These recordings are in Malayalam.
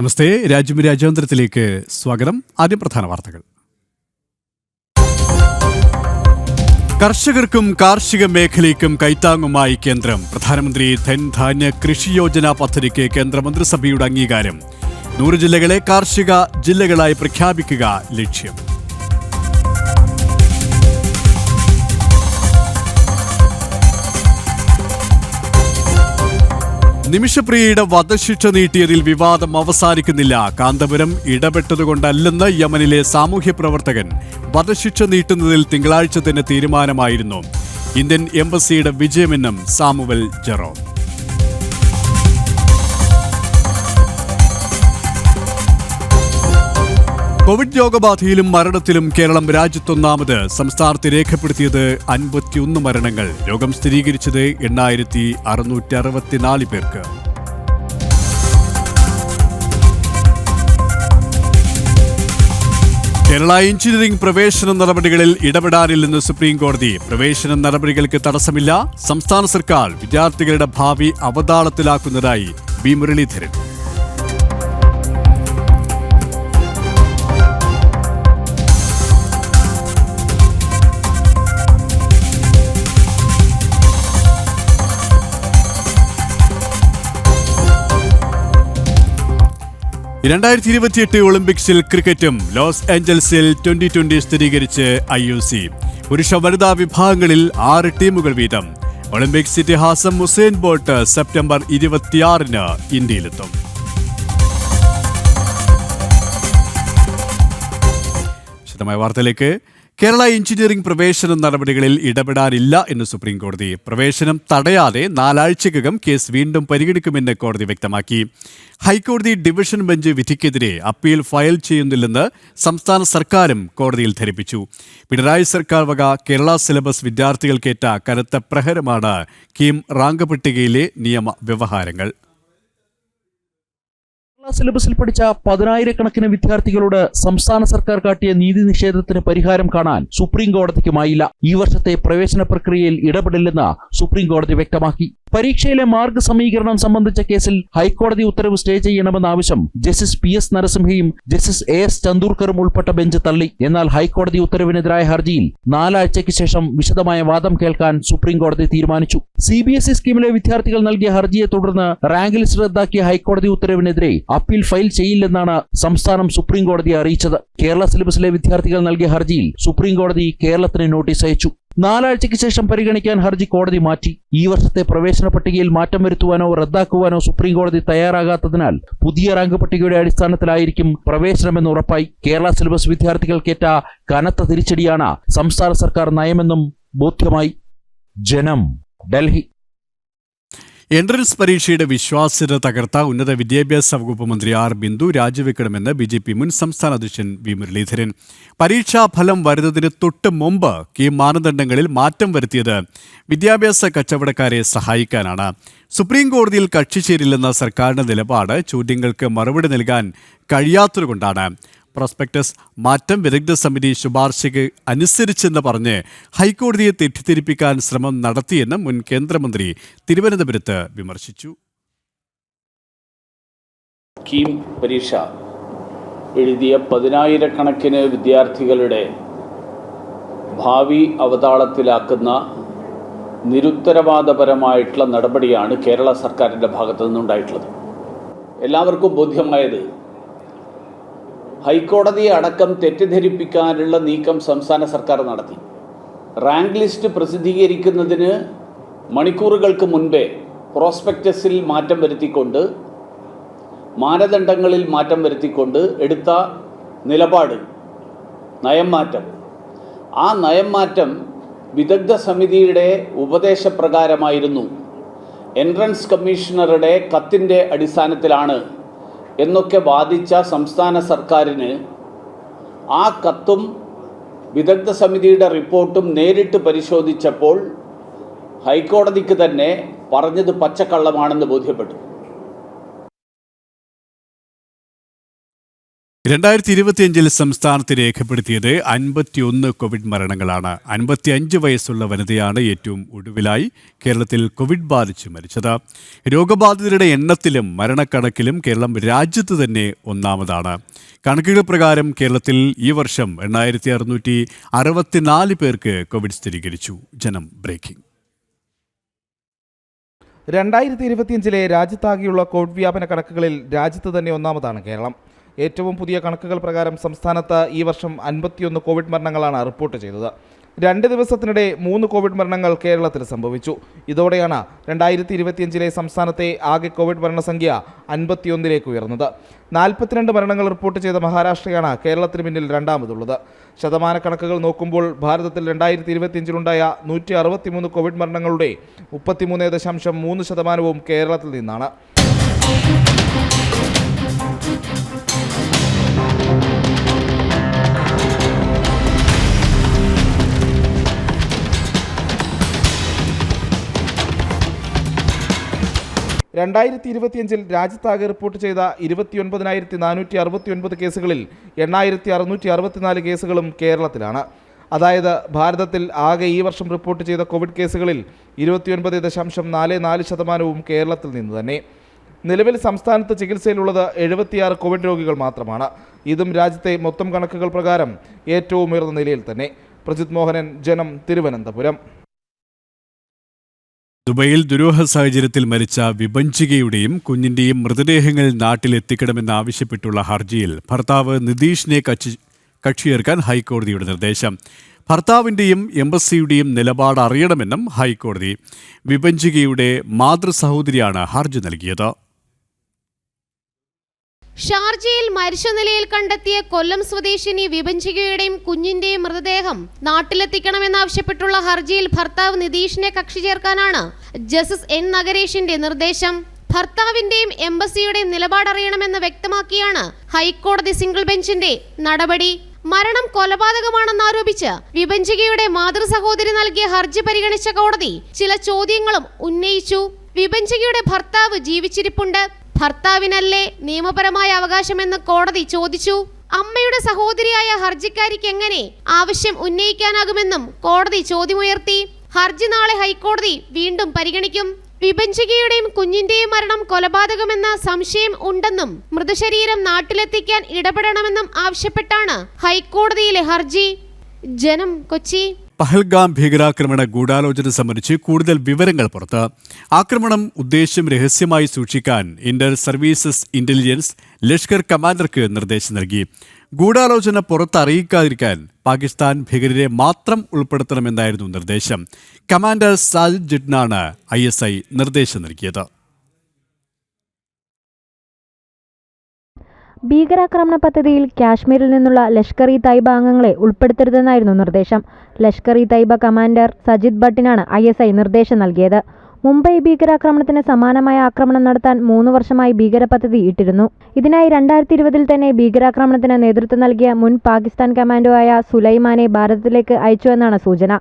നമസ്തേ. രാജ്യം രാജ്യാന്തരത്തിലേക്ക് സ്വാഗതം. ആദ്യം പ്രധാന വാർത്തകൾ. കർഷകർക്കും കാർഷിക മേഖലയ്ക്കും കൈത്താങ്ങുമായി കേന്ദ്രം. പ്രധാനമന്ത്രി ധൻധാന്യ കൃഷി യോജന പദ്ധതിക്ക് കേന്ദ്രമന്ത്രിസഭയുടെ അംഗീകാരം. 100 ജില്ലകളെ കാർഷിക ജില്ലകളായി പ്രഖ്യാപിക്കുക ലക്ഷ്യം. നിമിഷപ്രിയയുടെ വധശിക്ഷ നീട്ടിയതിൽ വിവാദം അവസാനിക്കുന്നില്ല. കാന്തപുരം ഇടപെട്ടതുകൊണ്ടല്ലെന്ന് യമനിലെ സാമൂഹ്യ പ്രവർത്തകൻ. വധശിക്ഷ നീട്ടുന്നതിൽ തിങ്കളാഴ്ച തന്നെ തീരുമാനമായിരുന്നു. ഇന്ത്യൻ എംബസിയുടെ വിജയമെന്നും സാമുവൽ ജെറോ. കോവിഡ് രോഗബാധയിലും മരണത്തിലും കേരളം രാജ്യത്തൊന്നാമത്. സംസ്ഥാനത്ത് രേഖപ്പെടുത്തിയത് 51 മരണങ്ങൾ. രോഗം സ്ഥിരീകരിച്ചത് 8664 പേർക്ക്. കേരള എഞ്ചിനീയറിംഗ് പ്രവേശന നടപടികളിൽ ഇടപെടാനില്ലെന്ന് സുപ്രീം കോടതി. പ്രവേശന നടപടികൾക്ക് തടസ്സമില്ല. സംസ്ഥാന സർക്കാർ വിദ്യാർത്ഥികളുടെ ഭാവി അവതാളത്തിലാക്കുന്നതായി വി മുരളീധരൻ. ഒളിമ്പിക്സിൽ ക്രിക്കറ്റും. ലോസ് ഏഞ്ചൽസിൽ 2020 സ്ഥിരീകരിച്ച് IOC. പുരുഷ വനിതാ വിഭാഗങ്ങളിൽ 6 ടീമുകൾ വീതം. ഒളിമ്പിക്സ് ഇതിഹാസം ഉസൈൻ ബോൾട്ട് സെപ്റ്റംബർ 26-ന് ഇന്ത്യയിലെത്തും. വിശദമായ വാർത്തയിലേക്ക്. കേരള എഞ്ചിനീയറിംഗ് പ്രവേശന നടപടികളിൽ ഇടപെടാനില്ല എന്ന് സുപ്രീം കോടതി. പ്രവേശനം തടയാതെ 4 ആഴ്ചയ്ക്കകം കേസ് വീണ്ടും പരിഗണിക്കുമെന്ന് കോടതി വ്യക്തമാക്കി. ഹൈക്കോടതി ഡിവിഷൻ ബെഞ്ച് വിധിക്കെതിരെ അപ്പീൽ ഫയൽ ചെയ്യുന്നില്ലെന്ന് സംസ്ഥാന സർക്കാരും കോടതിയിൽ ധരിപ്പിച്ചു. പിണറായി സർക്കാർ വക കേരള സിലബസ് വിദ്യാർത്ഥികൾക്കേറ്റ കനത്ത പ്രഹരമാണ് കീം റാങ്ക് പട്ടികയിലെ നിയമ വ്യവഹാരങ്ങൾ. സിലബസിൽ പഠിച്ച 10,000-കണക്കിന് വിദ്യാർത്ഥികളോട് സംസ്ഥാന സർക്കാർ കാട്ടിയ നീതി നിഷേധത്തിന് പരിഹാരം കാണാൻ സുപ്രീം കോടതിക്കുമായില്ല. ഈ വർഷത്തെ പ്രവേശന പ്രക്രിയയിൽ ഇടപെടില്ലെന്ന് സുപ്രീം കോടതി വ്യക്തമാക്കി. പരീക്ഷയിലെ മാർക്ക് സമീകരണം സംബന്ധിച്ച കേസിൽ ഹൈക്കോടതി ഉത്തരവ് സ്റ്റേ ചെയ്യണമെന്ന ആവശ്യം ജസ്റ്റിസ് PS നരസിംഹയും ജസ്റ്റിസ് AS ചന്ദൂർക്കറും ഉൾപ്പെട്ട ബെഞ്ച് തള്ളി. എന്നാൽ ഹൈക്കോടതി ഉത്തരവിനെതിരായ ഹർജിയിൽ 4 ആഴ്ചയ്ക്ക് ശേഷം വിശദമായ വാദം കേൾക്കാൻ സുപ്രീം കോടതി തീരുമാനിച്ചു. CBSE സ്കീമിലെ വിദ്യാർത്ഥികൾ നൽകിയ ഹർജിയെ തുടർന്ന് റാങ്ക് ലിസ്റ്റ് റദ്ദാക്കിയ ഹൈക്കോടതി ഉത്തരവിനെതിരെ അപ്പീൽ ഫയൽ ചെയ്യില്ലെന്നാണ് സംസ്ഥാനം സുപ്രീം കോടതിയെ അറിയിച്ചത്. കേരള സിലബസിലെ വിദ്യാർത്ഥികൾ നൽകിയ ഹർജിയിൽ സുപ്രീം കോടതി കേരളത്തിന് നോട്ടീസ് അയച്ചു. 4 ആഴ്ചയ്ക്ക് ശേഷം പരിഗണിക്കാൻ ഹർജി കോടതി മാറ്റി. ഈ വർഷത്തെ പ്രവേശന പട്ടികയിൽ മാറ്റം വരുത്തുവാനോ റദ്ദാക്കുവാനോ സുപ്രീം കോടതി തയ്യാറാകാത്തതിനാൽ പുതിയ റാങ്ക് പട്ടികയുടെ അടിസ്ഥാനത്തിലായിരിക്കും പ്രവേശനമെന്ന് ഉറപ്പായി. കേരള സിലബസ് വിദ്യാർത്ഥികൾക്കേറ്റ കനത്ത തിരിച്ചടിയാണ് സംസ്ഥാന സർക്കാർ നയമെന്നും ബോധ്യമായി. ജനം, ഡൽഹി. എൻട്രൻസ് പരീക്ഷയുടെ വിശ്വാസ്യത തകർത്ത ഉന്നത വിദ്യാഭ്യാസ വകുപ്പ് മന്ത്രി R. ബിന്ദു രാജിവെക്കണമെന്ന് BJP മുൻ സംസ്ഥാന അധ്യക്ഷൻ വി മുരളീധരൻ. പരീക്ഷാ ഫലം വരുന്നതിന് തൊട്ട് മുമ്പ് ഈ മാനദണ്ഡങ്ങളിൽ മാറ്റം വരുത്തിയത് വിദ്യാഭ്യാസ കച്ചവടക്കാരെ സഹായിക്കാനാണ്. സുപ്രീം കോടതിയിൽ കക്ഷി ചേരില്ലെന്ന സർക്കാരിന്റെ നിലപാട് ചോദ്യങ്ങൾക്ക് മറുപടി നൽകാൻ കഴിയാത്തതുകൊണ്ടാണ്. പ്രോസ്പെക്ടസ് മാറ്റം വിദഗ്ധ സമിതി ശുപാർശയ്ക്ക് അനുസരിച്ചെന്ന് പറഞ്ഞ് ഹൈക്കോടതിയെ തെറ്റിദ്ധരിപ്പിക്കാൻ ശ്രമം നടത്തിയെന്ന് മുൻ കേന്ദ്രമന്ത്രി തിരുവനന്തപുരത്ത് വിമർശിച്ചു. കീം പരീക്ഷ എഴുതിയ 10,000-കണക്കിന് വിദ്യാർത്ഥികളുടെ ഭാവി അവതാളത്തിലാക്കുന്ന നിരുത്തരവാദപരമായിട്ടുള്ള നടപടിയാണ് കേരള സർക്കാരിൻ്റെ ഭാഗത്തു നിന്നുണ്ടായിട്ടുള്ളത്. എല്ലാവർക്കും ബോധ്യമായത് ഹൈക്കോടതിയെ അടക്കം തെറ്റിദ്ധരിപ്പിക്കാനുള്ള നീക്കം സംസ്ഥാന സർക്കാർ നടത്തി. റാങ്ക് ലിസ്റ്റ് പ്രസിദ്ധീകരിക്കുന്നതിന് മണിക്കൂറുകൾക്ക് മുൻപേ പ്രോസ്പെക്ടസിൽ മാറ്റം വരുത്തിക്കൊണ്ട്, മാനദണ്ഡങ്ങളിൽ മാറ്റം വരുത്തിക്കൊണ്ട് എടുത്ത നിലപാട്, നയം മാറ്റം, ആ നയം മാറ്റം വിദഗ്ധ സമിതിയുടെ ഉപദേശപ്രകാരമായിരുന്നു, എൻട്രൻസ് കമ്മീഷണറുടെ കത്തിൻ്റെ അടിസ്ഥാനത്തിലാണ് എന്നൊക്കെ വാദിച്ച സംസ്ഥാന സർക്കാരിന് ആ കത്തും വിദഗ്ധ സമിതിയുടെ റിപ്പോർട്ടും നേരിട്ട് പരിശോധിച്ചപ്പോൾ ഹൈക്കോടതിക്ക് തന്നെ പറഞ്ഞത് പച്ചക്കള്ളമാണെന്ന് ബോധ്യപ്പെട്ടു. 2025 സംസ്ഥാനത്ത് രേഖപ്പെടുത്തിയത് 51 കോവിഡ് മരണങ്ങളാണ്. 55 വയസ്സുള്ള വനിതയാണ് ഏറ്റവും ഒടുവിലായി കേരളത്തിൽ കോവിഡ് ബാധിച്ച് മരിച്ചത്. രോഗബാധിതരുടെ എണ്ണത്തിലും മരണക്കണക്കിലും കേരളം രാജ്യത്ത് തന്നെ ഒന്നാമതാണ്. കണക്കുകൾ പ്രകാരം കേരളത്തിൽ ഈ വർഷം 8664 പേർക്ക് കോവിഡ് സ്ഥിരീകരിച്ചു. ജനം ബ്രേക്കിംഗ്. 2025 രാജ്യത്താകെയുള്ള കോവിഡ് വ്യാപന കണക്കുകളിൽ രാജ്യത്ത് തന്നെ ഒന്നാമതാണ് കേരളം. ഏറ്റവും പുതിയ കണക്കുകൾ പ്രകാരം സംസ്ഥാനത്ത് ഈ വർഷം 51 കോവിഡ് മരണങ്ങളാണ് റിപ്പോർട്ട് ചെയ്തത്. 2 ദിവസത്തിനിടെ 3 കോവിഡ് മരണങ്ങൾ കേരളത്തിൽ സംഭവിച്ചു. ഇതോടെയാണ് 2025 സംസ്ഥാനത്തെ ആകെ കോവിഡ് മരണസംഖ്യ 51 ഉയർന്നത്. 42 മരണങ്ങൾ റിപ്പോർട്ട് ചെയ്ത മഹാരാഷ്ട്രയാണ് കേരളത്തിന് പിന്നിൽ രണ്ടാമതുള്ളത്. ശതമാന കണക്കുകൾ നോക്കുമ്പോൾ ഭാരതത്തിൽ 2025 163 കോവിഡ് മരണങ്ങളുടെ 33.3% കേരളത്തിൽ നിന്നാണ്. രാജ്യത്താകെ റിപ്പോർട്ട് ചെയ്ത 29,469 കേസുകളിൽ 8,664 കേസുകളും കേരളത്തിലാണ്. അതായത് ഭാരതത്തിൽ ആകെ ഈ വർഷം റിപ്പോർട്ട് ചെയ്ത കോവിഡ് കേസുകളിൽ 29.44% കേരളത്തിൽ നിന്ന് തന്നെ. നിലവിൽ സംസ്ഥാനത്ത് ചികിത്സയിലുള്ളത് 76 കോവിഡ് രോഗികൾ മാത്രമാണ്. ഇതും രാജ്യത്തെ മൊത്തം കണക്കുകൾ പ്രകാരം ഏറ്റവും ഉയർന്ന നിലയിൽ തന്നെ. പ്രജിത് മോഹനൻ, ജനം, തിരുവനന്തപുരം. ദുബൈയിൽ ദുരൂഹ സാഹചര്യത്തിൽ മരിച്ച വിഭഞ്ചികയുടെയും കുഞ്ഞിന്റെയും മൃതദേഹങ്ങൾ നാട്ടിലെത്തിക്കണമെന്നാവശ്യപ്പെട്ടുള്ള ഹർജിയിൽ ഭർത്താവ് നിതീഷിനെ കക്ഷിയേർക്കാൻ ഹൈക്കോടതിയുടെ നിർദ്ദേശം. ഭർത്താവിന്റെയും എംബസിയുടെയും നിലപാട് അറിയണമെന്നും ഹൈക്കോടതി. വിഭഞ്ചികയുടെ മാതൃസഹോദരിയാണ് ഹർജി നൽകിയത്. ഷാർജയിൽ മരിച്ച നിലയിൽ കണ്ടെത്തിയ കൊല്ലം സ്വദേശിനി വിഭഞ്ചികയുടെയും കുഞ്ഞിന്റെയും മൃതദേഹം നാട്ടിലെത്തിക്കണമെന്നാവശ്യപ്പെട്ടുള്ള ഹർജിയിൽ ഭർത്താവ് നിതീഷിനെ കക്ഷി ചേർക്കാനാണ് ജസ്റ്റിസ് എൻ നഗരേഷിന്റെ നിർദ്ദേശം. ഭർത്താവിന്റെയും എംബസിയുടെയും നിലപാടറിയണമെന്ന് വ്യക്തമാക്കിയാണ് ഹൈക്കോടതി സിംഗിൾ ബെഞ്ചിന്റെ നടപടി. മരണം കൊലപാതകമാണെന്നാരോപിച്ച് വിഭഞ്ചികയുടെ മാതൃസഹോദരി നൽകിയ ഹർജി പരിഗണിച്ച കോടതി ചില ചോദ്യങ്ങളും ഉന്നയിച്ചു. വിഭഞ്ചികയുടെ ഭർത്താവ് ജീവിച്ചിരിപ്പുണ്ട്, ഭർത്താവിനല്ലേ നിയമപരമായ അവകാശമെന്ന് കോടതി ചോദിച്ചു. അമ്മയുടെ സഹോദരിയായ ഹർജിക്കാരിക്ക് എങ്ങനെ ആവശ്യം ഉന്നയിക്കാനാകുമെന്നും കോടതി ചോദ്യമുയർത്തി. ഹർജി നാളെ ഹൈക്കോടതി വീണ്ടും പരിഗണിക്കും. വിഭഞ്ചികയുടെയും കുഞ്ഞിന്റെയും മരണം കൊലപാതകമെന്ന സംശയം ഉണ്ടെന്നും മൃതശരീരം നാട്ടിലെത്തിക്കാൻ ഇടപെടണമെന്നും ആവശ്യപ്പെട്ടാണ് ഹൈക്കോടതിയിലെ ഹർജി. ജനം, കൊച്ചി. പഹൽഗാം ഭീകരാക്രമണ ഗൂഢാലോചന സംബന്ധിച്ച് കൂടുതൽ വിവരങ്ങൾ പുറത്ത്. ആക്രമണം ഉദ്ദേശ്യം രഹസ്യമായി സൂക്ഷിക്കാൻ ഇന്റർ സർവീസസ് ഇന്റലിജൻസ് ലഷ്കർ കമാൻഡർക്ക് നിർദ്ദേശം നൽകി. ഗൂഢാലോചന പുറത്തറിയിക്കാതിരിക്കാൻ പാകിസ്ഥാൻ ഭീകരരെ മാത്രം ഉൾപ്പെടുത്തണമെന്നായിരുന്നു നിർദ്ദേശം. കമാൻഡർ സാജിദ് ജിഡ്നാണ് ISI നിർദ്ദേശം നൽകിയത്. ഭീകരാക്രമണ പദ്ധതിയിൽ കാശ്മീരിൽ നിന്നുള്ള ലഷ്കർ ഇ തൈബ അംഗങ്ങളെ ഉൾപ്പെടുത്തരുതെന്നായിരുന്നു നിർദ്ദേശം. ലഷ്കർ ഇ തൈബ കമാൻഡർ സജിദ് ഭട്ടിനാണ് ISI നിർദ്ദേശം നൽകിയത്. മുംബൈ ഭീകരാക്രമണത്തിന് സമാനമായ ആക്രമണം നടത്താൻ 3 വർഷമായി ഭീകര പദ്ധതി ഇട്ടിരുന്നു. ഇതിനായി 2020 തന്നെ ഭീകരാക്രമണത്തിന് നേതൃത്വം നൽകിയ മുൻ പാകിസ്ഥാൻ കമാൻഡോ ആയ സുലൈമാനെ ഭാരതത്തിലേക്ക് അയച്ചുവെന്നാണ് സൂചന.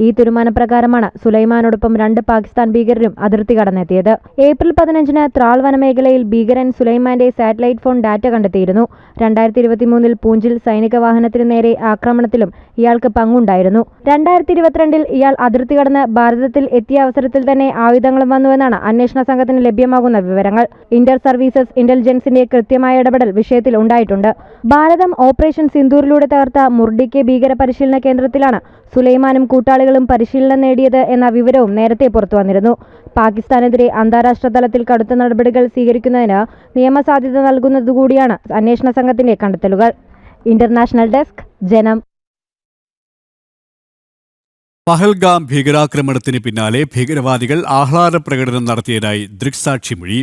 ഈ തീരുമാനപ്രകാരമാണ് സുലൈമാനോടൊപ്പം 2 പാകിസ്ഥാൻ ഭീകരരും അതിർത്തി കടന്നെത്തിയത്. ഏപ്രിൽ 15 ത്രാൾ വനമേഖലയിൽ ഭീകരൻ സുലൈമാന്റെ സാറ്റലൈറ്റ് ഫോൺ ഡാറ്റ കണ്ടെത്തിയിരുന്നു. 2023 പൂഞ്ചിൽ സൈനിക വാഹനത്തിനു നേരെ ആക്രമണത്തിലും ഇയാൾക്ക് പങ്കുണ്ടായിരുന്നു. 2022 ഇയാൾ അതിർത്തി കടന്ന് ഭാരതത്തിൽ എത്തിയ അവസരത്തിൽ തന്നെ ആയുധങ്ങളും വന്നുവെന്നാണ് അന്വേഷണ സംഘത്തിന് ലഭ്യമാകുന്ന വിവരങ്ങൾ. ഇന്റർ സർവീസസ് ഇന്റലിജൻസിന്റെ കൃത്യമായ ഇടപെടൽ വിഷയത്തിൽ ഉണ്ടായിട്ടുണ്ട്. ഭാരതം ഓപ്പറേഷൻ സിന്ദൂറിലൂടെ തകർത്ത മുർഡിക്കെ ഭീകര പരിശീലന കേന്ദ്രത്തിലാണ് സുലൈമാനും കൂട്ടാളികളും പരിശീലനം നേടിയത് എന്ന വിവരവും നേരത്തെ പുറത്തു വന്നിരുന്നു. പാകിസ്ഥാനെതിരെ അന്താരാഷ്ട്ര തലത്തിൽ കടുത്ത നടപടികൾ സ്വീകരിക്കുന്നതിന് നിയമസാധ്യത നൽകുന്നതുകൂടിയാണ് അന്വേഷണ സംഘത്തിന്റെ കണ്ടെത്തലുകൾ. ഇന്റർനാഷണൽ ഡെസ്ക്, ജനം. പഹൽഗാം ഭീകരാക്രമണത്തിന് പിന്നാലെ ഭീകരവാദികൾ ആഹ്ലാദ പ്രകടനം നടത്തിയതായി ദൃക്സാക്ഷിമൊഴി.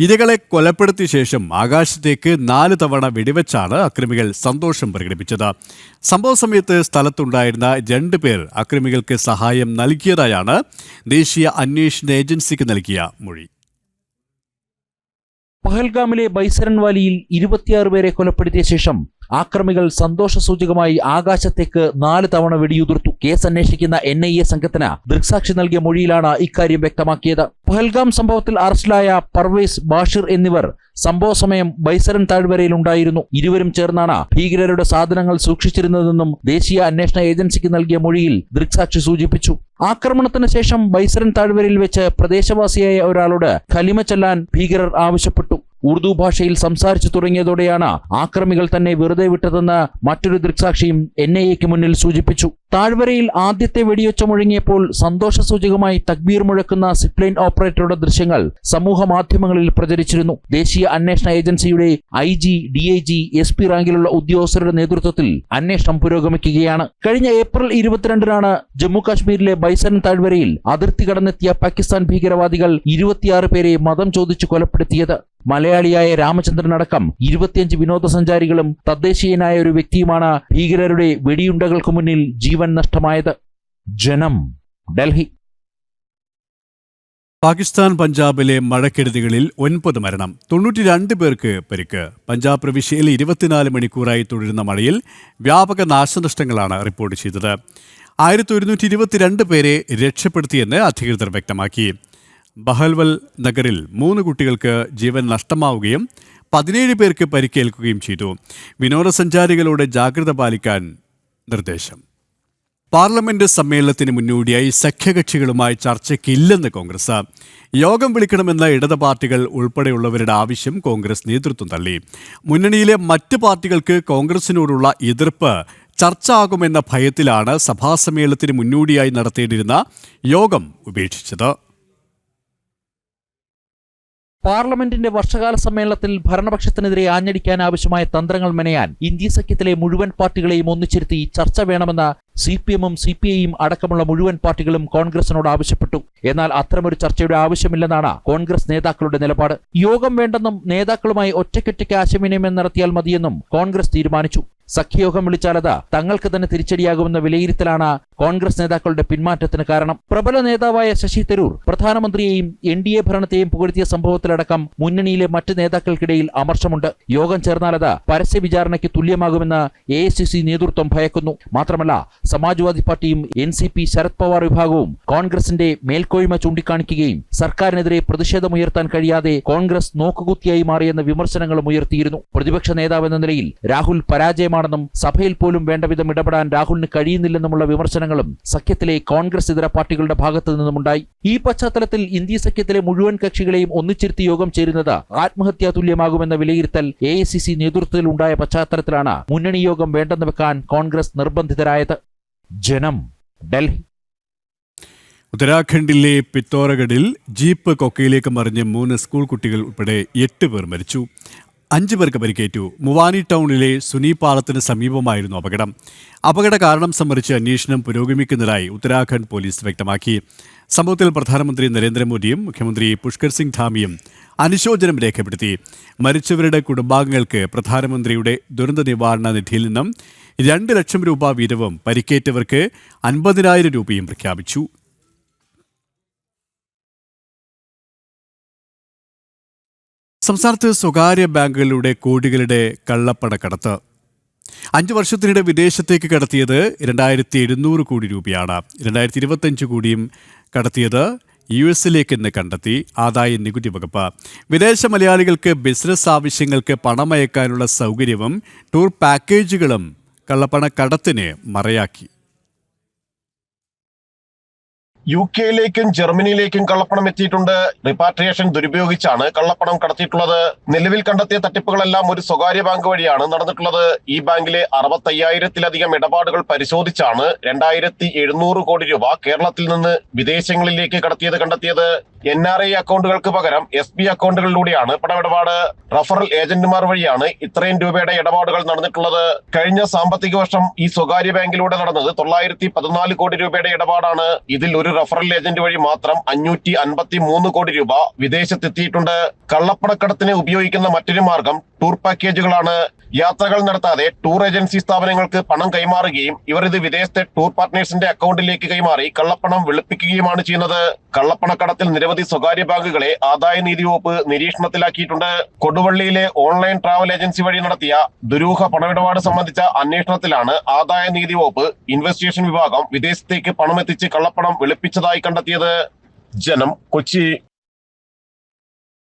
ഇരകളെ കൊലപ്പെടുത്തിയ ശേഷം ആകാശത്തേക്ക് 4 തവണ വെടിവെച്ചാണ് അക്രമികൾ സന്തോഷം പ്രകടിപ്പിച്ചത്. സംഭവ സമയത്ത് സ്ഥലത്തുണ്ടായിരുന്ന 2 പേർ അക്രമികൾക്ക് സഹായം നൽകിയതായാണ് ദേശീയ അന്വേഷണ ഏജൻസിക്ക് നൽകിയ മൊഴി. പഹൽഗാമിലെ ബൈസരൺ വാലിയിൽ 26 പേരെ കൊലപ്പെടുത്തിയ ശേഷം ആക്രമികൾ സന്തോഷസൂചകമായി ആകാശത്തേക്ക് 4 തവണ വെടിയുതിർത്തു. കേസ് അന്വേഷിക്കുന്ന NIA സംഘത്തിന് ദൃക്സാക്ഷി നൽകിയ മൊഴിയിലാണ് ഇക്കാര്യം വ്യക്തമാക്കിയത്. പഹൽഗാം സംഭവത്തിൽ അറസ്റ്റിലായ പർവേസ്, ബാഷിർ എന്നിവർ സംഭവ സമയം ബൈസരൻ താഴ്വരയിൽ ഉണ്ടായിരുന്നു. ഇരുവരും ചേർന്നാണ് ഭീകരരുടെ സാധനങ്ങൾ സൂക്ഷിച്ചിരുന്നതെന്നും ദേശീയ അന്വേഷണ ഏജൻസിക്ക് നൽകിയ മൊഴിയിൽ ദൃക്സാക്ഷി സൂചിപ്പിച്ചു. ആക്രമണത്തിന് ശേഷം ബൈസരൻ താഴ്വരയിൽ വെച്ച് പ്രദേശവാസിയായ ഒരാളോട് കലിമ ചൊല്ലാൻ ഭീകരർ ആവശ്യപ്പെട്ടു. ഉറുദു ഭാഷയിൽ സംസാരിച്ചു തുടങ്ങിയതോടെയാണ് ആക്രമികൾ തന്നെ വെറുതെ വിട്ടതെന്ന് മറ്റൊരു ദൃക്സാക്ഷിയും NIAക്ക് മുന്നിൽ സൂചിപ്പിച്ചു. താഴ്വരയിൽ ആദ്യത്തെ വെടിയൊച്ച മുഴങ്ങിയപ്പോൾ സന്തോഷസൂചകമായി തക്ബീർ മുഴക്കുന്ന സിപ്ലൈൻ ഓപ്പറേറ്ററുടെ ദൃശ്യങ്ങൾ സമൂഹ മാധ്യമങ്ങളിൽ പ്രചരിച്ചിരുന്നു. ദേശീയ അന്വേഷണ ഏജൻസിയുടെ IG, DIG, SP റാങ്കിലുള്ള ഉദ്യോഗസ്ഥരുടെ നേതൃത്വത്തിൽ അന്വേഷണം പുരോഗമിക്കുകയാണ്. കഴിഞ്ഞ ഏപ്രിൽ 22-നാണ് ജമ്മു കാശ്മീരിലെ ബൈസരൻ താഴ്വരയിൽ അതിർത്തി കടന്നെത്തിയ പാകിസ്ഥാൻ ഭീകരവാദികൾ 26 പേരെ മതം ചോദിച്ചു കൊലപ്പെടുത്തിയത്. മലയാളിയായ രാമചന്ദ്രൻ അടക്കം 25 വിനോദസഞ്ചാരികളും തദ്ദേശീയനായ ഒരു വ്യക്തിയുമാണ് ഭീകരരുടെ വെടിയുണ്ടകൾക്ക് മുന്നിൽ ജീവൻ നഷ്ടമായത്. ജനം, ഡൽഹി. പാകിസ്ഥാൻ പഞ്ചാബിലെ മഴക്കെടുതികളിൽ 9 മരണം, 92 പേർക്ക് പരിക്ക്. പഞ്ചാബ് പ്രവിശ്യയിൽ 24 മണിക്കൂറായി തുടരുന്ന മഴയിൽ വ്യാപക നാശനഷ്ടങ്ങളാണ് റിപ്പോർട്ട് ചെയ്തത്. 1122 പേരെ രക്ഷപ്പെടുത്തിയെന്ന് അധികൃതർ വ്യക്തമാക്കി. ബഹൽവൽ നഗറിൽ 3 കുട്ടികൾക്ക് ജീവൻ നഷ്ടമാവുകയും 17 പേർക്ക് പരിക്കേൽക്കുകയും ചെയ്തു. വിനോദസഞ്ചാരികളോട് ജാഗ്രത പാലിക്കാൻ നിർദ്ദേശം. പാർലമെന്റ് സമ്മേളനത്തിന് മുന്നോടിയായി സഖ്യകക്ഷികളുമായി ചർച്ചയ്ക്കില്ലെന്ന് കോൺഗ്രസ്. യോഗം വിളിക്കണമെന്ന ഇടത് പാർട്ടികൾ ഉൾപ്പെടെയുള്ളവരുടെ ആവശ്യം കോൺഗ്രസ് നേതൃത്വം തള്ളി. മുന്നണിയിലെ മറ്റ് പാർട്ടികൾക്ക് കോൺഗ്രസിനോടുള്ള എതിർപ്പ് ചർച്ച ആകുമെന്ന ഭയത്തിലാണ് സഭാസമ്മേളനത്തിന് മുന്നോടിയായി നടത്തേണ്ടിയിരുന്ന യോഗം ഉപേക്ഷിച്ചത്. പാർലമെന്റിന്റെ വർഷകാല സമ്മേളനത്തിൽ ഭരണപക്ഷത്തിനെതിരെ ആഞ്ഞടിക്കാൻ ആവശ്യമായ തന്ത്രങ്ങൾ മെനയാൻ ഇന്ത്യ സഖ്യത്തിലെ മുഴുവൻ പാർട്ടികളെയും ഒന്നിച്ചിരുത്തി ചർച്ച വേണമെന്ന് CPM-ഉം CPI-യും അടക്കമുള്ള മുഴുവൻ പാർട്ടികളും കോൺഗ്രസിനോട് ആവശ്യപ്പെട്ടു. എന്നാൽ അത്തരമൊരു ചർച്ചയുടെ ആവശ്യമില്ലെന്നാണ് കോൺഗ്രസ് നേതാക്കളുടെ നിലപാട്. യോഗം വേണ്ടെന്നും നേതാക്കളുമായി ഒറ്റയ്ക്കൊറ്റയ്ക്ക് ആശയവിനിമയം നടത്തിയാൽ മതിയെന്നും കോൺഗ്രസ് തീരുമാനിച്ചു. സഖ്യയോഗം വിളിച്ചാലത് തങ്ങൾക്ക് തന്നെ തിരിച്ചടിയാകുമെന്ന വിലയിരുത്തലാണ് കോൺഗ്രസ് നേതാക്കളുടെ പിന്മാറ്റത്തിന് കാരണം. പ്രബല നേതാവായ ശശി തരൂർ പ്രധാനമന്ത്രിയെയും NDA ഭരണത്തെയും പുകഴ്ത്തിയ സംഭവത്തിലടക്കം മുന്നണിയിലെ മറ്റ് നേതാക്കൾക്കിടയിൽ അമർഷമുണ്ട്. യോഗം ചേർന്നാലത് പരസ്യ വിചാരണയ്ക്ക് തുല്യമാകുമെന്ന് AICC നേതൃത്വം ഭയക്കുന്നു. മാത്രമല്ല, സമാജ്വാദി പാർട്ടിയും NCP ശരത് പവാർ വിഭാഗവും കോൺഗ്രസിന്റെ മേൽക്കോയ്മ ചൂണ്ടിക്കാണിക്കുകയും സർക്കാരിനെതിരെ പ്രതിഷേധമുയർത്താൻ കഴിയാതെ കോൺഗ്രസ് നോക്കുകുത്തിയായി മാറിയെന്ന വിമർശനങ്ങളും ഉയർത്തിയിരുന്നു. പ്രതിപക്ഷ നേതാവെന്ന നിലയിൽ രാഹുൽ പരാജയമാണെന്നും സഭയിൽ പോലും വേണ്ടവിധം ഇടപെടാൻ രാഹുലിന് കഴിയുന്നില്ലെന്നുമുള്ള വിമർശനങ്ങളും സഖ്യത്തിലെ കോൺഗ്രസ് ഇതര പാർട്ടികളുടെ ഭാഗത്തു നിന്നുമുണ്ടായി. ഈ പശ്ചാത്തലത്തിൽ ഇന്ത്യ സഖ്യത്തിലെ മുഴുവൻ കക്ഷികളെയും ഒന്നിച്ചിരുത്തി യോഗം ചേരുന്നത് ആത്മഹത്യാ തുല്യമാകുമെന്ന വിലയിരുത്തൽ AICC നേതൃത്വത്തിൽ ഉണ്ടായ പശ്ചാത്തലത്തിലാണ് മുന്നണി യോഗം വേണ്ടെന്ന് വെക്കാൻ കോൺഗ്രസ് നിർബന്ധിതരായത്. ജനം, ഡൽഹി. ഉത്തരാഖണ്ഡിലെ പിത്തോറഗഡിൽ ജീപ്പ് കൊക്കയിലേക്ക് മറിഞ്ഞ് 3 സ്കൂൾ കുട്ടികൾ ഉൾപ്പെടെ 8 പേർ മരിച്ചു. 5 പേർക്ക് പരിക്കേറ്റു. മുവാനി ടൗണിലെ സുനി പാലത്തിന് സമീപമായിരുന്നു അപകടം. അപകട കാരണം സംബന്ധിച്ച് അന്വേഷണം പുരോഗമിക്കുന്നതായി ഉത്തരാഖണ്ഡ് പോലീസ് വ്യക്തമാക്കി. സംഭവത്തിൽ പ്രധാനമന്ത്രി നരേന്ദ്രമോദിയും മുഖ്യമന്ത്രി പുഷ്കർ സിംഗ് ധാമിയും അനുശോചനം രേഖപ്പെടുത്തി. മരിച്ചവരുടെ കുടുംബാംഗങ്ങൾക്ക് പ്രധാനമന്ത്രിയുടെ ദുരന്ത നിവാരണ നിധിയിൽ നിന്നും 2 ലക്ഷം രൂപ വീതവും പരിക്കേറ്റവർക്ക് 50,000 രൂപയും പ്രഖ്യാപിച്ചു. സംസ്ഥാനത്ത് സ്വകാര്യ ബാങ്കുകളുടെ കോടികളുടെ കള്ളപ്പണക്കടത്ത് 5 വർഷത്തിനിടെ വിദേശത്തേക്ക് കടത്തിയത് 2,700 കോടി രൂപയാണ്. 2,025 കോടിയും കടത്തിയത് US-ലേക്കെന്ന് കണ്ടെത്തി ആദായ നികുതി വകുപ്പ്. വിദേശ മലയാളികൾക്ക് ബിസിനസ് ആവശ്യങ്ങൾക്ക് പണമയക്കാനുള്ള സൗകര്യവും ടൂർ പാക്കേജുകളും കള്ളപ്പണക്കടത്തിന് മറയാക്കി. UK-യിലേക്കും ജർമ്മനിയിലേക്കും കള്ളപ്പണം എത്തിയിട്ടുണ്ട്. റിപ്പാട്രിയേഷൻ ദുരുപയോഗിച്ചാണ് കള്ളപ്പണം കടത്തിയിട്ടുള്ളത്. നിലവിൽ കണ്ടെത്തിയ തട്ടിപ്പുകളെല്ലാം ഒരു സ്വകാര്യ ബാങ്ക് വഴിയാണ് നടന്നിട്ടുള്ളത്. ഈ ബാങ്കിലെ 65,000-ലധികം ഇടപാടുകൾ പരിശോധിച്ചാണ് 2,700 കോടി രൂപ കേരളത്തിൽ നിന്ന് വിദേശങ്ങളിലേക്ക് കണ്ടെത്തിയത്. NRI അക്കൗണ്ടുകൾക്ക് പകരം SB അക്കൗണ്ടുകളിലൂടെയാണ് പണമിടപാട്. റഫറൽ ഏജന്റുമാർ വഴിയാണ് ഇത്രയും രൂപയുടെ ഇടപാടുകൾ നടന്നിട്ടുള്ളത്. കഴിഞ്ഞ സാമ്പത്തിക വർഷം ഈ സ്വകാര്യ ബാങ്കിലൂടെ നടന്നത് 914 കോടി രൂപയുടെ ഇടപാടാണ്. ഇതിൽ ഒരു റഫറൽ ഏജന്റ് വഴി മാത്രം 553 കോടി രൂപ വിദേശത്തെത്തിയിട്ടുണ്ട്. കള്ളപ്പണക്കടത്തിന് ഉപയോഗിക്കുന്ന മറ്റൊരു മാർഗം ടൂർ പാക്കേജുകളാണ്. യാത്രകൾ നടത്താതെ ടൂർ ഏജൻസി സ്ഥാപനങ്ങൾക്ക് പണം കൈമാറുകയും ഇവർ ഇത് വിദേശത്തെ ടൂർ പാർട്ട്നേഴ്സിന്റെ അക്കൗണ്ടിലേക്ക് കൈമാറി കള്ളപ്പണം വെളുപ്പിക്കുകയുമാണ് ചെയ്യുന്നത്. കള്ളപ്പണക്കടത്തിൽ നിരവധി സ്വകാര്യ ബാങ്കുകളെ ആദായനികുതി വകുപ്പ് നിരീക്ഷണത്തിലാക്കിയിട്ടുണ്ട്. കൊടുവള്ളിയിലെ ഓൺലൈൻ ട്രാവൽ ഏജൻസി വഴി നടത്തിയ ദുരൂഹ പണമിടപാട് സംബന്ധിച്ച അന്വേഷണത്തിലാണ് ആദായനികുതി വകുപ്പ് ഇൻവെസ്റ്റിഗേഷൻ വിഭാഗം വിദേശത്തേക്ക് പണമെത്തിച്ച് കള്ളപ്പണം വെളുപ്പിച്ചതായി കണ്ടെത്തിയത്. ജനം, കൊച്ചി.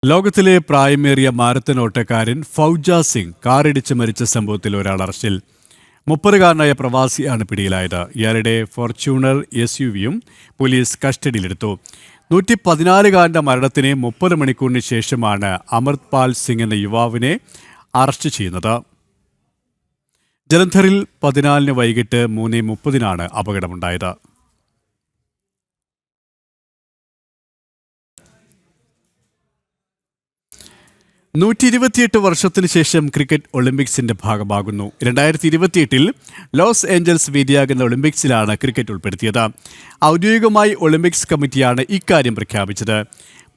ലോകത്തിലെ പ്രായമേറിയ മാരത്തൺ ഓട്ടക്കാരൻ ഫൗജ സിംഗ് കാറിടിച്ച് മരിച്ച സംഭവത്തിൽ ഒരാൾ അറസ്റ്റിൽ. 30-കാരനായ പ്രവാസിയാണ് പിടിയിലായത്. ഇയാളുടെ ഫോർച്യൂണർ SUVയും പോലീസ് കസ്റ്റഡിയിലെടുത്തു. 114-കാരന്റെ മരണത്തിന് 30 മണിക്കൂറിന് ശേഷമാണ് അമൃത്പാൽ സിംഗ് എന്ന യുവാവിനെ അറസ്റ്റ് ചെയ്യുന്നത്. ജലന്ധറിൽ 14 വൈകിട്ട് 3:30 അപകടമുണ്ടായത്. വർഷത്തിനു ശേഷം ക്രിക്കറ്റ് ഒളിമ്പിക്സിന്റെ ഭാഗമാകുന്നു. 2028 ലോസ് ഏഞ്ചൽസ് വേദിയാകുന്ന ഒളിമ്പിക്സിലാണ് ക്രിക്കറ്റ് ഉൾപ്പെടുത്തിയത്. ഔദ്യോഗികമായി ഒളിമ്പിക്സ് കമ്മിറ്റിയാണ് ഇക്കാര്യം പ്രഖ്യാപിച്ചത്.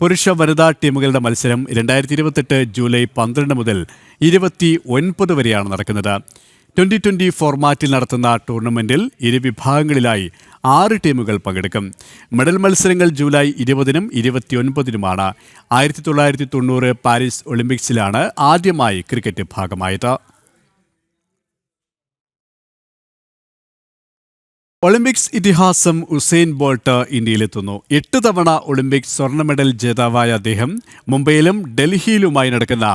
പുരുഷ വനിതാ ടീമുകളുടെ മത്സരം 2028 ജൂലൈ 12 മുതൽ 29 വരെയാണ് നടക്കുന്നത്. 2020 ഫോർമാറ്റിൽ നടത്തുന്ന ടൂർണമെന്റിൽ 2 വിഭാഗങ്ങളിലായി 6 ടീമുകൾ പങ്കെടുക്കും. മെഡൽ മത്സരങ്ങൾ ജൂലൈ 20-നും 29-നുമാണ്. 1990 പാരീസ് ഒളിമ്പിക്സിലാണ് ആദ്യമായി ക്രിക്കറ്റ് ഭാഗമായത്. ഒളിമ്പിക്സ് ഇതിഹാസം ഉസൈൻ ബോൾട്ട് ഇന്ത്യയിലെത്തുന്നു. 8 തവണ ഒളിമ്പിക്സ് സ്വർണ്ണ മെഡൽ ജേതാവായ അദ്ദേഹം മുംബൈയിലും ഡൽഹിയിലുമായി നടക്കുന്ന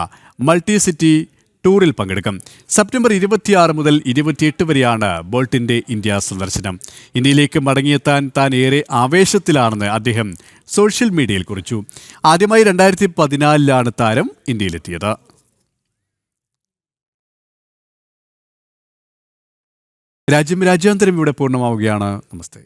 മൾട്ടി സിറ്റി ടൂറിൽ പങ്കെടുക്കും. സെപ്റ്റംബർ 26 മുതൽ 28 വരെയാണ് ബോൾട്ടിന്റെ ഇന്ത്യ സന്ദർശനം. ഇന്ത്യയിലേക്ക് മടങ്ങിയെത്താൻ താൻ ഏറെ ആവേശത്തിലാണെന്ന് അദ്ദേഹം സോഷ്യൽ മീഡിയയിൽ കുറിച്ചു. ആദ്യമായി 2014 താരം ഇന്ത്യയിലെത്തിയത്. രാജ്യാന്തരം ഇവിടെ പൂർണ്ണമാവുകയാണ്. നമസ്തേ.